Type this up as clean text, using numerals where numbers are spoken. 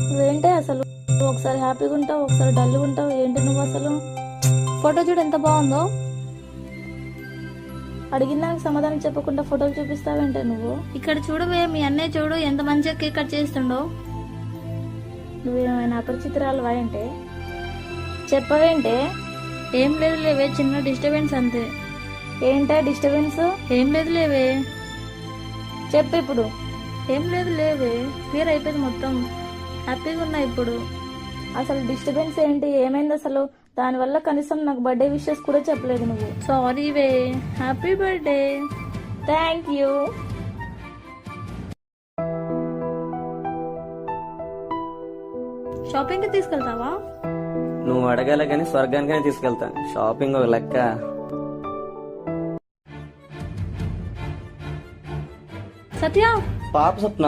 నువ్వేంటే అసలు ఒకసారి హ్యాపీగా ఉంటావు, ఒకసారి డల్గా ఉంటావు. ఏంటి నువ్వు అసలు? ఫోటో చూడు ఎంత బాగుందో. అడిగిన దానికి సమాధానం చెప్పకుండా ఫోటోలు చూపిస్తావేంటే నువ్వు? ఇక్కడ చూడవే, మీ అన్నయ్య చూడు ఎంత మంచిగా కేక్ కట్ చేస్తుండో. నువ్వేమైనా అపరిచితురాలు అంటే చెప్పవేంటే? ఏం లేదు లేవే, చిన్న డిస్టర్బెన్స్ అంతే. ఏంటా డిస్టర్బెన్స్? ఏం లేదు లేవే, చెప్పు ఇప్పుడు. ఏం లేదు లేవే, క్లియర్ అయిపోయింది మొత్తం, హ్యాపీగా ఉన్నా ఇప్పుడు. అసలు డిస్టర్బెన్స్ ఏంటి? ఏమైంది అసలు? దానివల్ల కనీసం నాకు బర్త్డే విషెస్ కూడా చెప్పలేదు నువ్వు. Sorry way, happy birthday. Thank you. Shopping కి తీసుకెళ్తావా? నువ్వు అడగాల కానీ స్వర్గానికనే తీసుకెళ్తా. షాపింగ్ ఒక లెక్క. సత్య, పాప స్వప్న